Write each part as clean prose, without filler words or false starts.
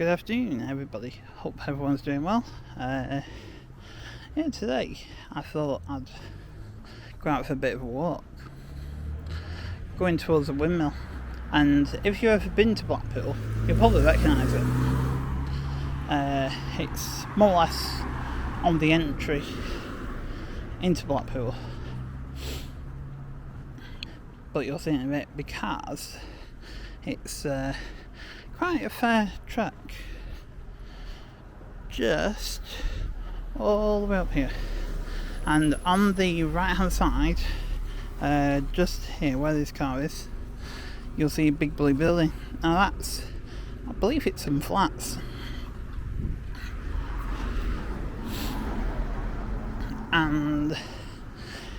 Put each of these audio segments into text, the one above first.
Good afternoon, everybody. Hope everyone's doing well. Today I thought I'd go out for a bit of a walk, going towards the windmill. And if you've ever been to Blackpool, you'll probably recognise it. It's more or less on the entry into Blackpool, but you'll see in a bit because it's quite a fair trek, just all the way up here. And on the right hand side, just here where this car is, you'll see a big blue building. Now that's, I believe it's some flats. And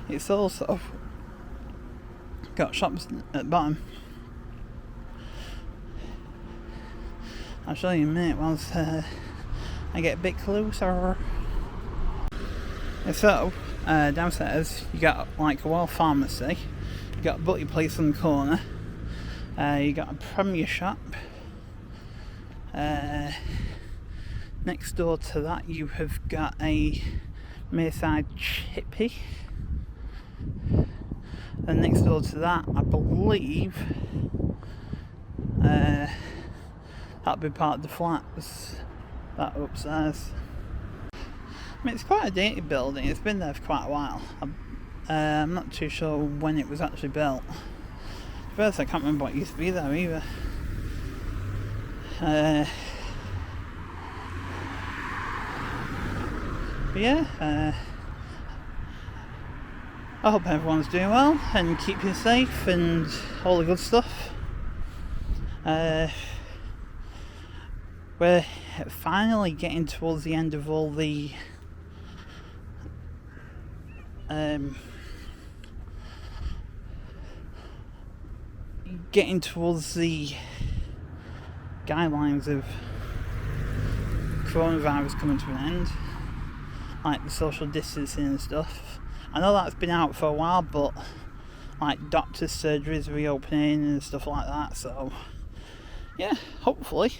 it's also got shops at the bottom. I'll show you in a minute once I get a bit closer. So, downstairs you got like a Well Pharmacy, you got a butty place on the corner, you got a Premier shop. Next door to that you have got a Mayside Chippy. And next door to that, I believe, that'll be part of the flats, that upstairs. I mean, it's quite a dated building, it's been there for quite a while. I'm not too sure when it was actually built. First, I can't remember what used to be there either. But yeah, I hope everyone's doing well and keeping safe and all the good stuff. We're finally getting towards the end of all the guidelines of coronavirus coming to an end, like the social distancing and stuff. I know that's been out for a while, but like doctors' surgeries reopening and stuff like that, so yeah, hopefully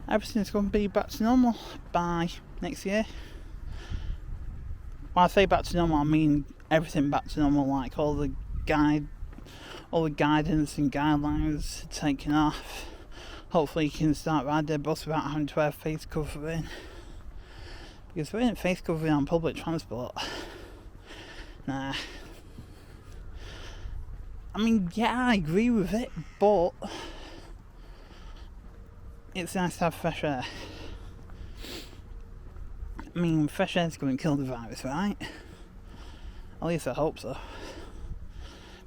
everything's going to be back to normal by next year. When I say back to normal, I mean everything back to normal, like all the guidance and guidelines taken off. Hopefully you can start riding the bus without having to wear face covering, because wearing face covering on public transport, nah. I mean, yeah, I agree with it, but it's nice to have fresh air. I mean, fresh air's going to kill the virus, right? At least I hope so.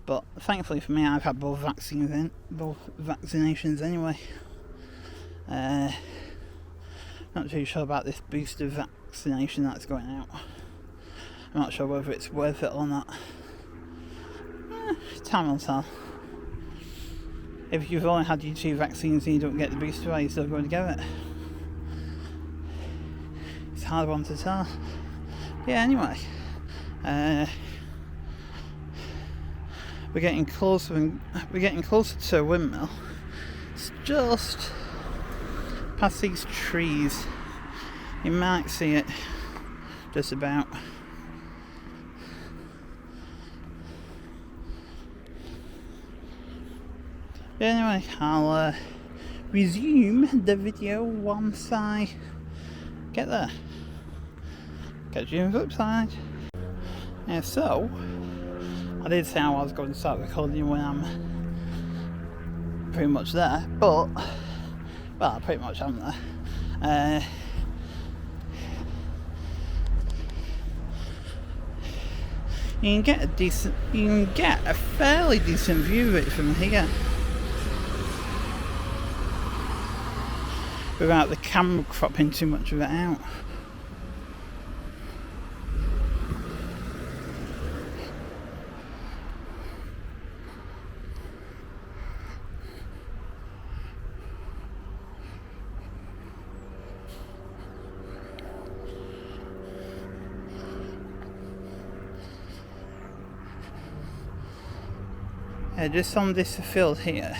But thankfully for me, I've had both vaccinations anyway. Not too sure about this booster vaccination that's going out. I'm not sure whether it's worth it or not. Time will tell. If you've only had your 2 vaccines and you don't get the booster, are you still going to get it? It's a hard one to tell. Yeah, anyway. We're getting closer to a windmill. It's just past these trees. You might see it just about. But anyway, I'll resume the video once I get there. Catch you on the flip side. Yeah, so I did say I was going to start recording when I'm pretty much there, but well, pretty much am there. You can get a fairly decent view of it from here, without the camera cropping too much of it out. Just on this field here,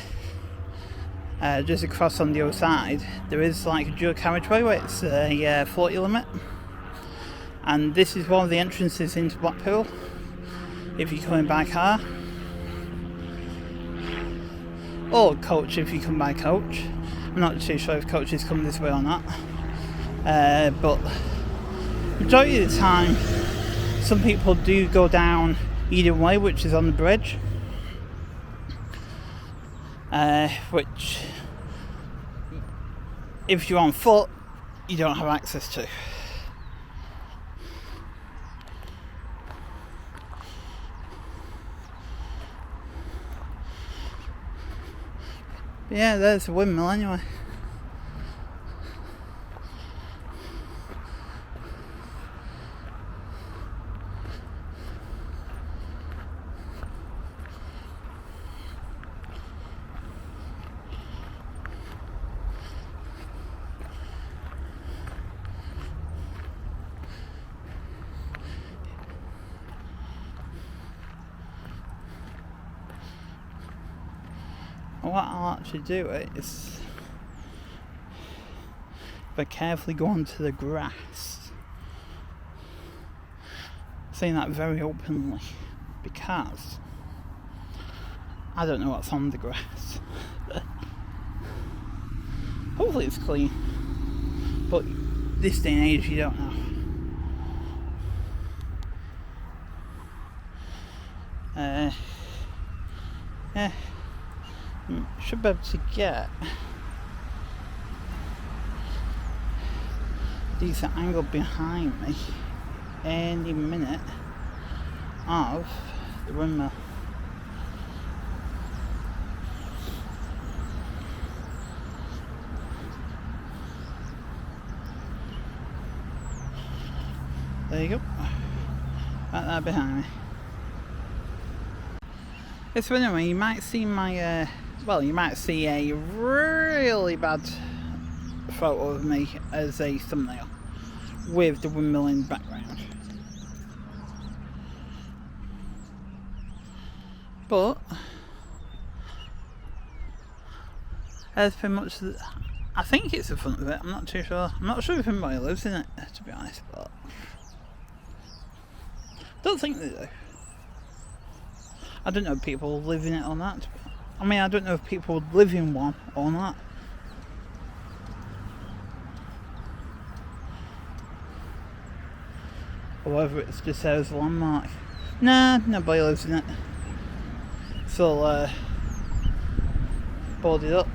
just across on the other side, there is like a dual carriageway where it's a 40 limit. And this is one of the entrances into Blackpool, if you're coming by car. Or coach if you come by coach. I'm not too sure if coaches come this way or not. But majority of the time, some people do go down either way, which is on the bridge. Which, if you're on foot, you don't have access to. Yeah, there's a windmill anyway. What I'll actually do is, if I carefully go onto the grass, saying that very openly, because I don't know what's on the grass. Hopefully it's clean, but this day and age you don't know. Yeah. Should be able to get a decent angle behind me any minute of the windmill. There you go, right there behind me. So anyway, you might see my you might see a really bad photo of me as a thumbnail with the windmill in the background. But that's pretty much I think it's the front of it, I'm not too sure. I'm not sure if anybody lives in it, to be honest, but don't think they do. I don't know if people live in it or not. I mean, I don't know if people would live in one or not. Or whether it's just there as a landmark. Nah, nobody lives in it. It's all boarded up.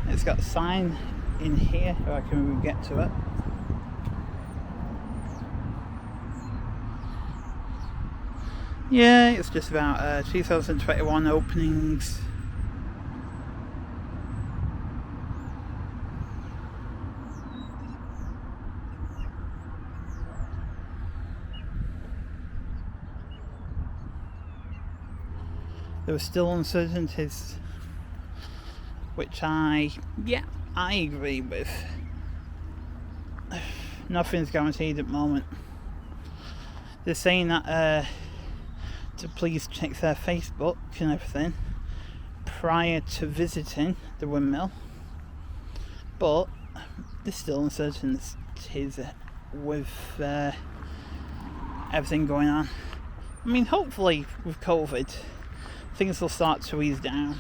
It's got a sign in here if I can even get to it. Yeah, it's just about 2021 openings. There were still uncertainties, which I agree with. Nothing's guaranteed at the moment. They're saying that to please check their Facebook and everything prior to visiting the windmill, but there's still uncertainties with everything going on. I mean, hopefully with COVID things will start to ease down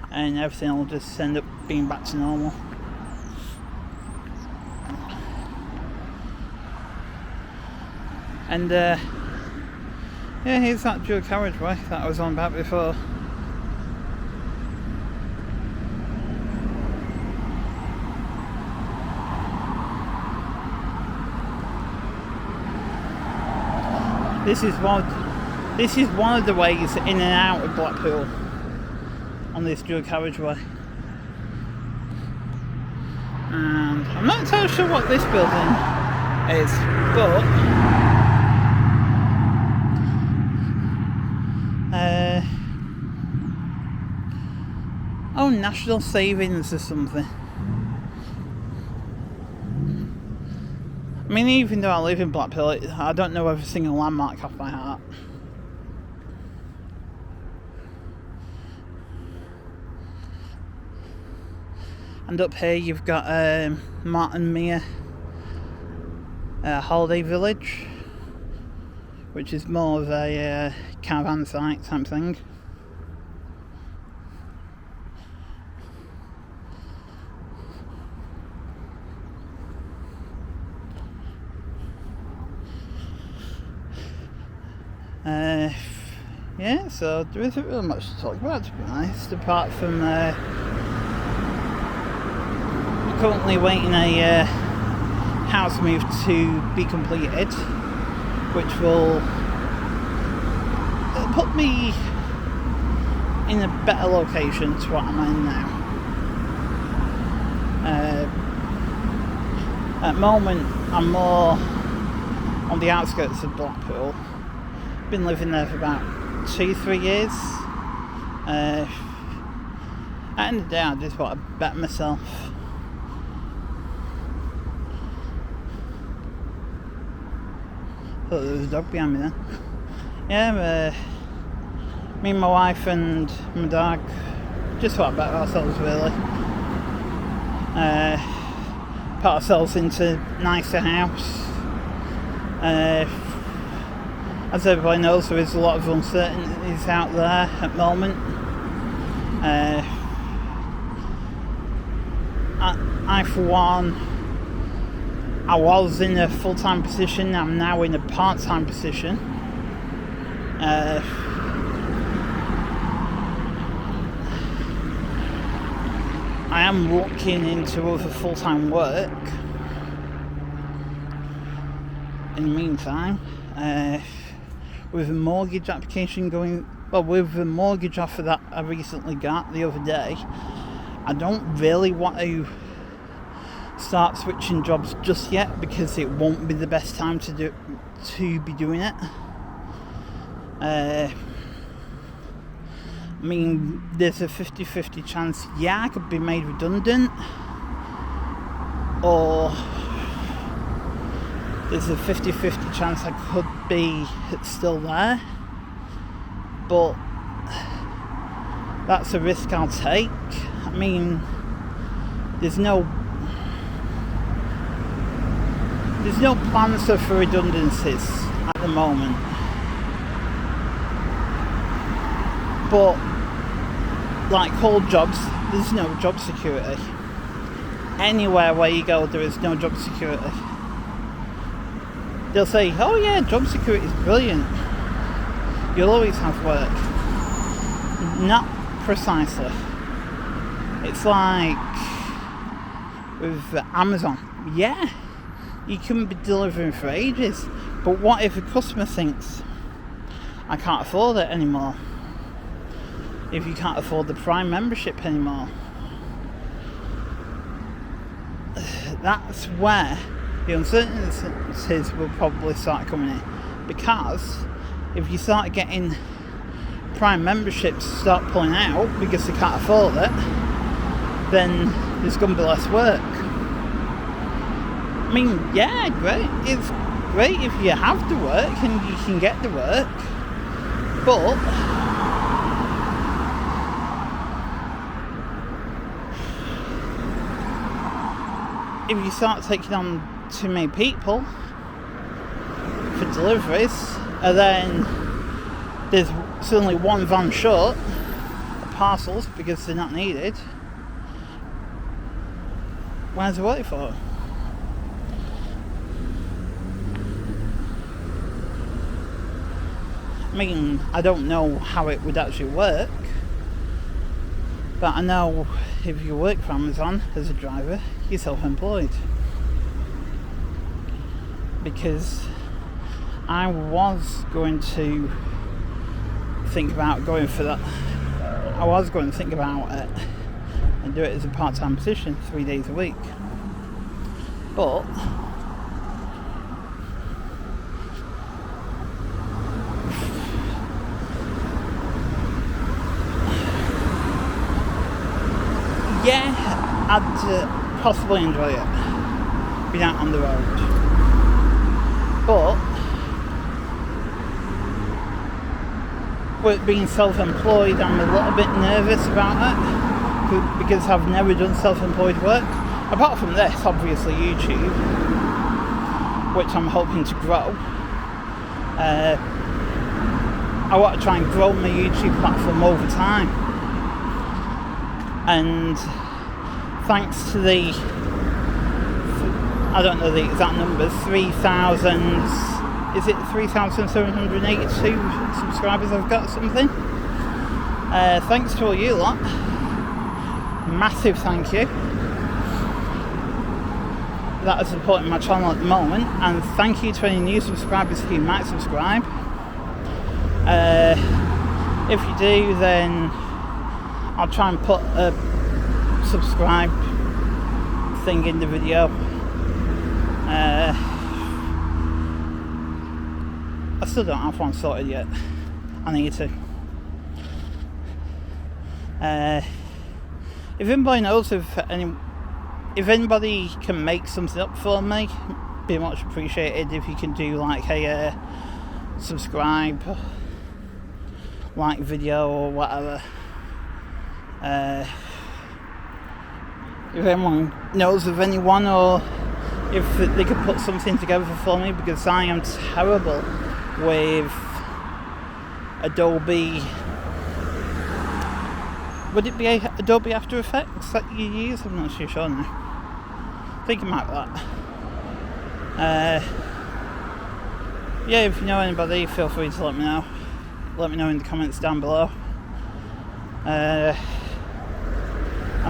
and everything will just end up being back to normal. And yeah, here's that dual carriageway that I was on about before. This is one of the ways in and out of Blackpool on this dual carriageway. And I'm not entirely sure what this building is, but National Savings or something. I mean, even though I live in Blackpool, I don't know every single landmark off by heart. And up here you've got Marton holiday village, which is more of a caravan site type thing. Yeah, so there isn't really much to talk about, to be honest, apart from currently waiting a house move to be completed, which will put me in a better location to what I'm in now. At the moment, I'm more on the outskirts of Blackpool. Been living there for about 2-3 years. At the end of the day, I just want to better myself. Thought there was a dog behind me then. Yeah, me and my wife and my dog just want to better ourselves, really. Put ourselves into a nicer house. As everybody knows, there is a lot of uncertainties out there at the moment. I for one, I was in a full-time position, I'm now in a part-time position. I am looking into other full-time work in the meantime. With a mortgage application going, well, with the mortgage offer that I recently got the other day, I don't really want to start switching jobs just yet, because it won't be the best time to be doing it. I mean, there's a 50-50 chance, yeah, I could be made redundant, or there's a 50-50 chance I could be still there, but that's a risk I'll take. I mean, there's no plans for redundancies at the moment, but like all jobs, there's no job security. Anywhere where you go, there is no job security. They'll say, oh yeah, job security is brilliant, you'll always have work. Not precisely. It's like with Amazon. Yeah, you can be delivering for ages, but what if a customer thinks, I can't afford it anymore? If you can't afford the Prime membership anymore, that's where the uncertainties will probably start coming in, because if you start getting Prime memberships start pulling out because they can't afford it, then there's going to be less work. I mean, yeah, great. It's great if you have the work and you can get the work, but if you start taking on too many people for deliveries, and then there's suddenly one van short of parcels because they're not needed, where's the work for? I mean, I don't know how it would actually work, but I know if you work for Amazon as a driver, you're self-employed. Because I was going to think about going for that. I was going to think about it and do it as a part-time position, 3 days a week. But yeah, I'd possibly enjoy it, being out on the road. But with being self-employed, I'm a little bit nervous about it, because I've never done self-employed work. Apart from this, obviously YouTube, which I'm hoping to grow. I want to try and grow my YouTube platform over time. And thanks to the, I don't know the exact numbers, 3,000, is it 3,782 subscribers I've got, something? Thanks to all you lot. Massive thank you that are supporting my channel at the moment, and thank you to any new subscribers who might subscribe. If you do, then I'll try and put a subscribe thing in the video. I still don't have one sorted yet. I need to. If anybody knows if anybody can make something up for me, be much appreciated if you can do like a subscribe, like video or whatever. If anyone knows of anyone, or if they could put something together for me, because I am terrible with Adobe. Would it be Adobe After Effects that you use? I'm not too sure now. Think about that. Yeah, if you know anybody, feel free to let me know. Let me know in the comments down below. I'll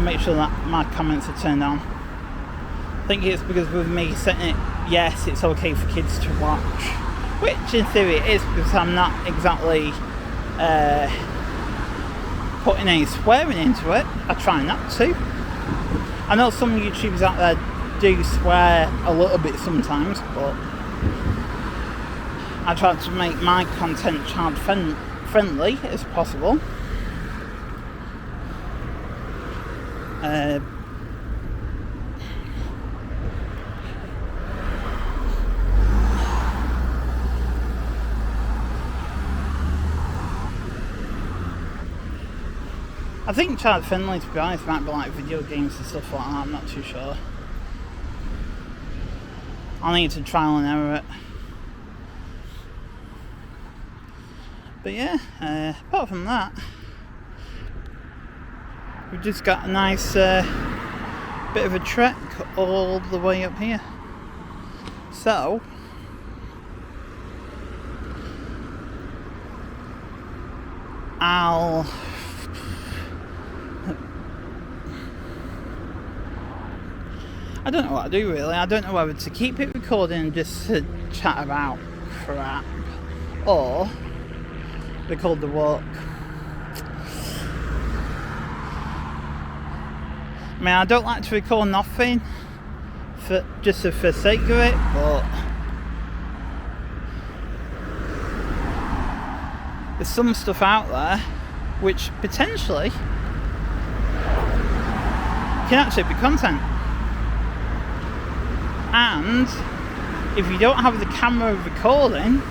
make sure that my comments are turned on. I think it's because with me setting it, yes, it's okay for kids to watch. Which in theory it is, because I'm not exactly putting any swearing into it. I try not to. I know some YouTubers out there do swear a little bit sometimes, but I try to make my content child friendly as possible. I think child friendly, to be honest, might be like video games and stuff like that. I'm not too sure. I'll need to trial and error it. But yeah, apart from that, we've just got a nice bit of a trek all the way up here. So I don't know what to do really. I don't know whether to keep it recording and just chat about crap, or record the walk. I mean, I don't like to record nothing for the sake of it, but there's some stuff out there which potentially can actually be content. And if you don't have the camera recording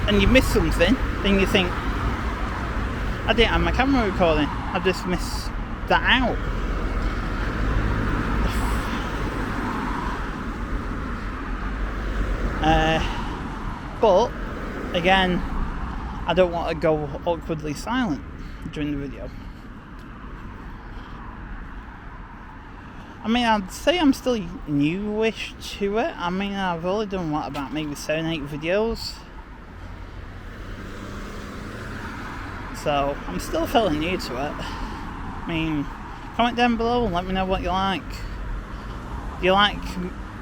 and you miss something, then you think, I didn't have my camera recording, I just missed that out. But again, I don't want to go awkwardly silent during the video. I mean, I'd say I'm still newish to it. I mean, I've only done about maybe 7-8 videos. So I'm still fairly new to it. I mean, comment down below and let me know what you like. Do you like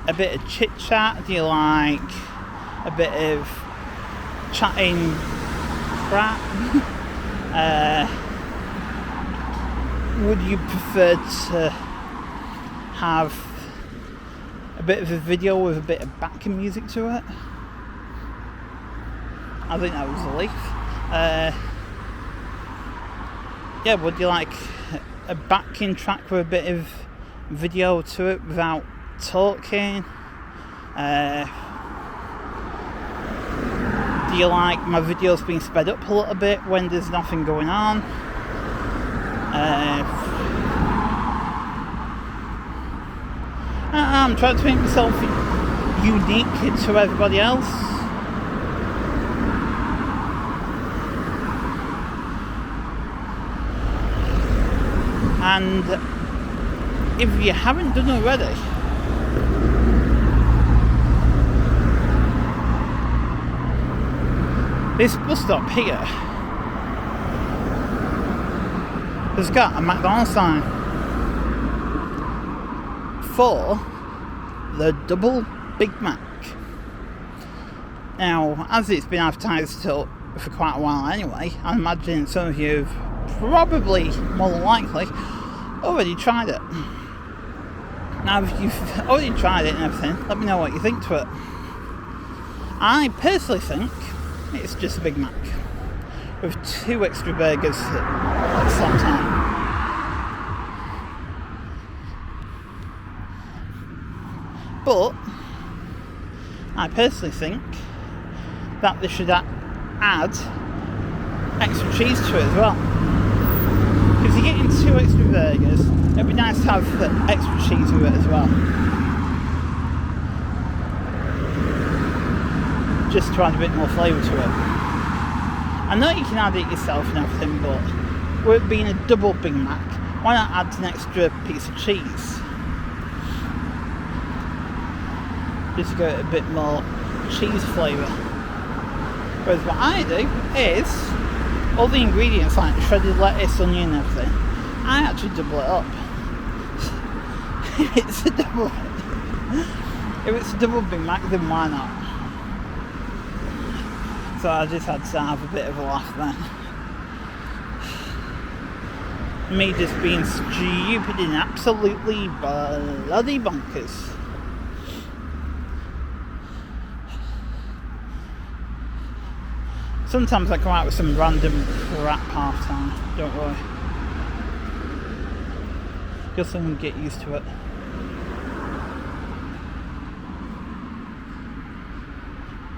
a bit of chit chat? Do you like a bit of chatting crap? Would you prefer to have a bit of a video with a bit of backing music to it? I think that was a leaf. Yeah, would you like a backing track with a bit of video to it without talking? Do you like my videos being sped up a little bit when there's nothing going on? I'm trying to make myself unique to everybody else. And if you haven't done already, this bus stop here has got a McDonald's sign for the double Big Mac. Now, as it's been advertised for quite a while anyway, I imagine some of you have probably, more than likely, already tried it. Now, if you've already tried it and everything, let me know what you think to it. I personally think it's just a Big Mac with 2 extra burgers slapped on. But I personally think that they should add extra cheese to it as well. Because you're getting 2 extra burgers, it'd be nice to have extra cheese with it as well. Just to add a bit more flavour to it. I know you can add it yourself and everything, but with it being a double Big Mac, why not add an extra piece of cheese? Just to get a bit more cheese flavour. Whereas what I do is, all the ingredients like shredded lettuce, onion and everything, I actually double it up. If it's a double Big Mac, then why not? So I just had to have a bit of a laugh then. Me just being stupid and absolutely bloody bonkers. Sometimes I come out with some random crap half time, don't worry. Just so I can get used to it.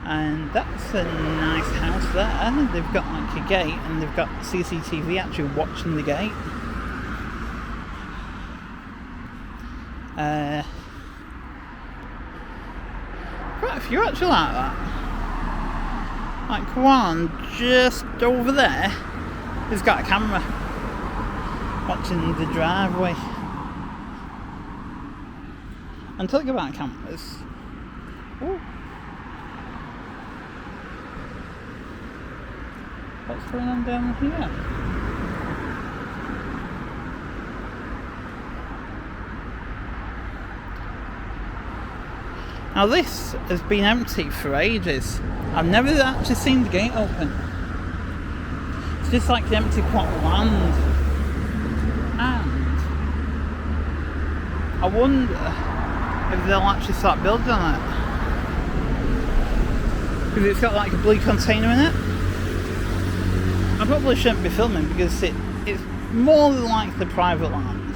And that's a nice house there. They've got like a gate and they've got CCTV actually watching the gate. Quite a few actually like that. Like one just over there has got a camera watching the driveway. And talking about cameras, ooh, what's going on down here? Now this has been empty for ages. I've never actually seen the gate open. It's just like an empty plot of land. And I wonder if they'll actually start building on it. Because it's got like a blue container in it. I probably shouldn't be filming because it's more than like the private land.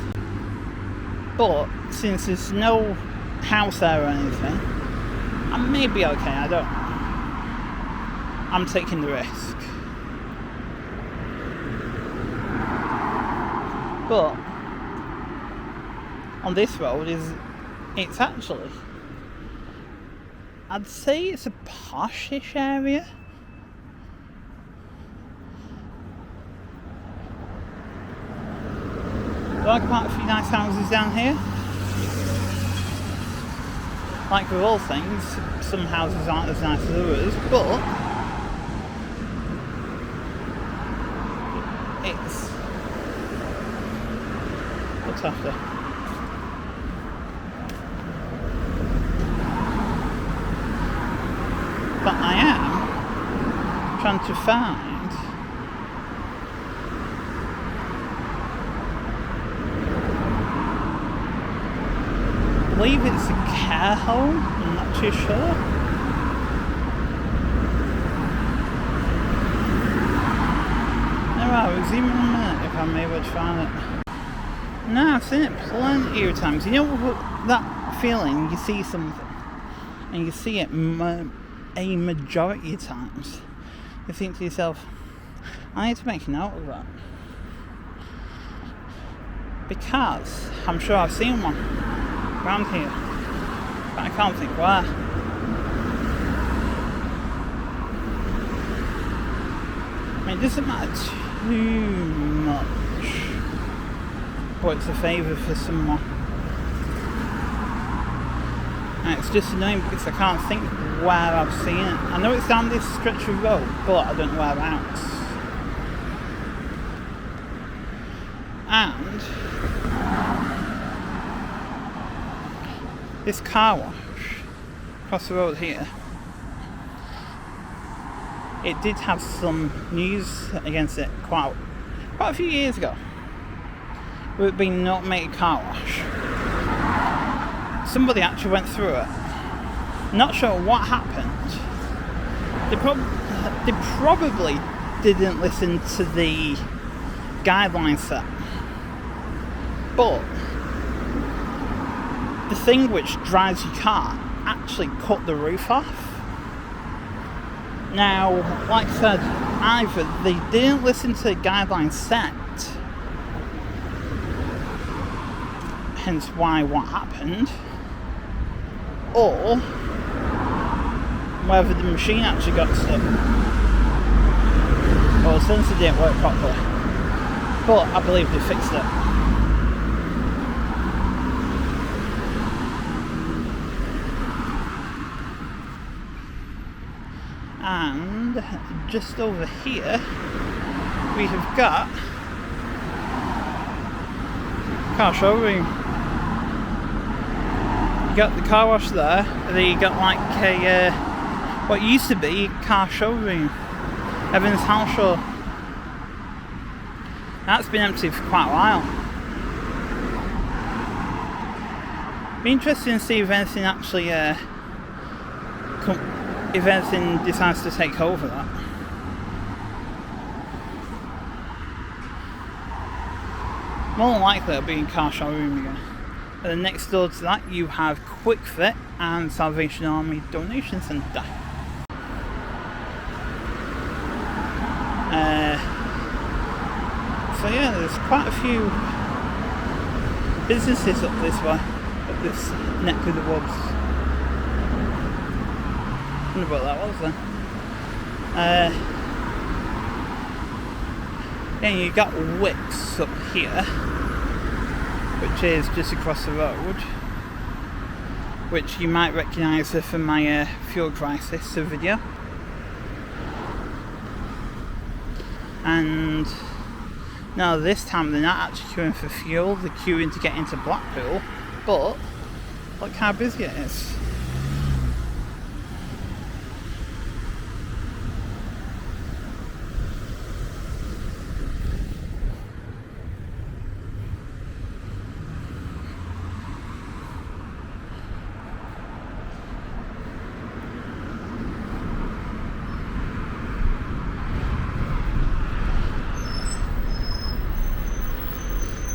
But since there's no house there or anything, I may be okay, I don't know. I'm taking the risk. But on this road it's actually, I'd say it's a poshish area. There are quite a few nice houses down here. Like with all things, some houses aren't as nice as others, but it's what's after. But I am trying to find I believe it's a care home, I'm not too sure. Anyway, we'll zoom in a minute if I'm able to find it. No, I've seen it plenty of times. You know that feeling, you see something and you see it a majority of times. You think to yourself, I need to make a note of that. because I'm sure I've seen one around here, but I can't think where. I mean, it doesn't matter too much, but it's a favour for someone. And it's just annoying because I can't think where I've seen it. I know it's down this stretch of road, but I don't know whereabouts. And this car wash across the road here, it did have some news against it quite a few years ago. With it being an automated car wash. Somebody actually went through it. Not sure what happened. They probably didn't listen to the guidelines set. But the thing which drives your car actually cut the roof off. Now, like I said, either they didn't listen to the guidelines set, hence why what happened, or whether the machine actually got stuck, or the sensor didn't work properly. But I believe they fixed it. And just over here we have got car showroom. You got the car wash there, and then you got like a what used to be a car showroom, Evans House Show. That's been empty for quite a while. Be interesting to see if anything actually if anything decides to take over that. More than likely it'll be in car showroom again. And then next door to that you have Quick Fit and Salvation Army Donation Centre. So yeah, there's quite a few businesses up this way, up this neck of the woods. I wonder what that was then. Yeah, you got Wicks up here, which is just across the road, which you might recognise from my fuel crisis video. And now this time they're not actually queuing for fuel, they're queuing to get into Blackpool, but look how busy it is.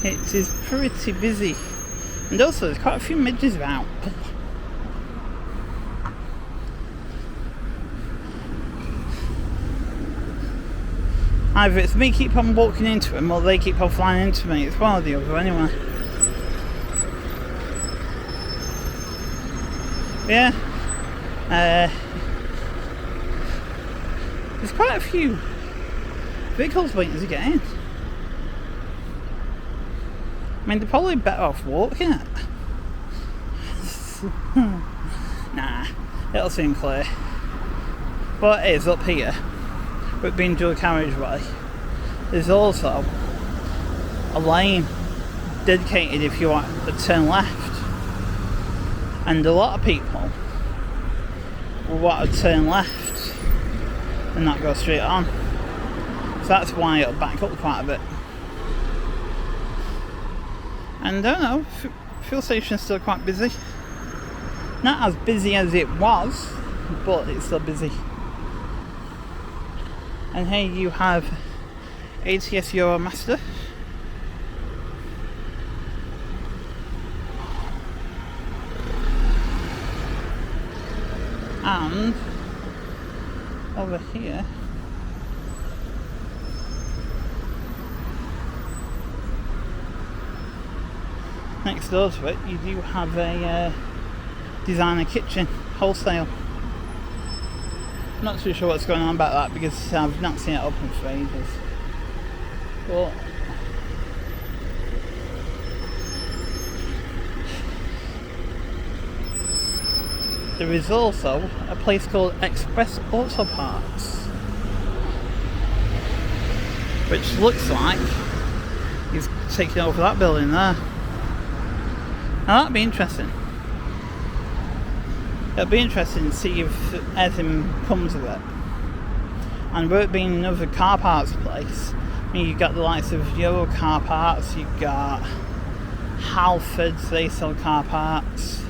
It is pretty busy, and also there's quite a few midges about. Either it's me keep on walking into them, or they keep on flying into me. It's one or the other anyway. Yeah, there's quite a few vehicles waiting to get in. I mean, they're probably better off walking it. Nah, it'll soon clear. But it is up here, with being dual carriageway. There's also a lane dedicated if you want to turn left. And a lot of people will want to turn left and not go straight on. So that's why it'll back up quite a bit. And I don't know, fuel station's still quite busy. Not as busy as it was, but it's still busy. And here you have ATS Euromaster. And over here next door to it, you do have a designer kitchen wholesale. Not too sure what's going on about that because I've not seen it open for ages. But there is also a place called Express Auto Parts, which looks like he's taking over that building there. Now that'd be interesting. It'll be interesting to see if anything comes of it. And with it being another car parts place, I mean, you've got the likes of Euro Car Parts, you've got Halfords, they sell car parts.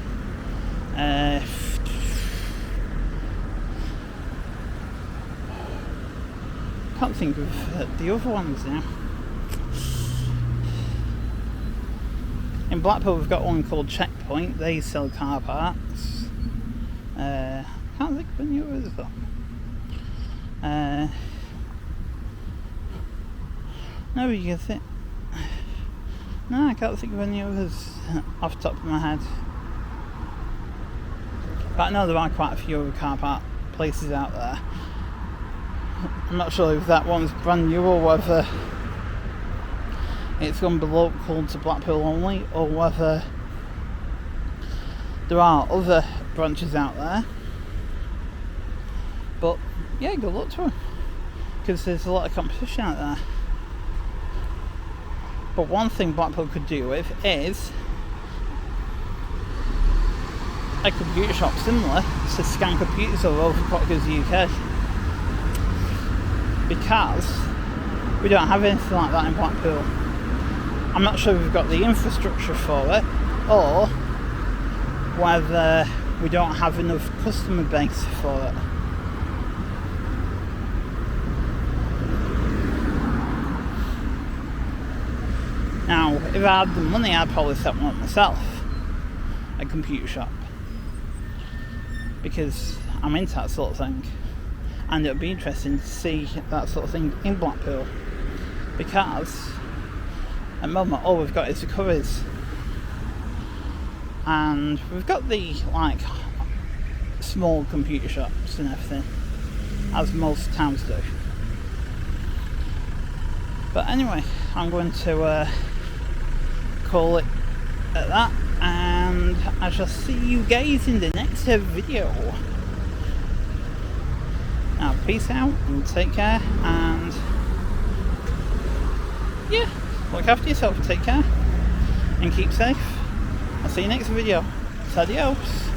Can't think of the other ones now. In Blackpool we've got one called Checkpoint, they sell car parts. Can't think of any others though. No, you can think. No, I can't think of any others off the top of my head. But I know there are quite a few other car park places out there. I'm not sure if that one's brand new or whether it's going to be local to Blackpool only, or whether there are other branches out there. But yeah, good luck to them, because there's a lot of competition out there. But one thing Blackpool could do with is a computer shop similar to Scan Computers or Overclockers UK, because we don't have anything like that in Blackpool. I'm not sure we've got the infrastructure for it, or whether we don't have enough customer base for it. Now, if I had the money, I'd probably set one up myself, a computer shop, because I'm into that sort of thing, and it would be interesting to see that sort of thing in Blackpool, because at the moment all we've got is the covers, and we've got the like small computer shops and everything, as most towns do. But anyway, I'm going to call it at that, and I shall see you guys in the next video. Now, peace out and take care, and yeah, look after yourself, take care and keep safe. I'll see you next video. Adios.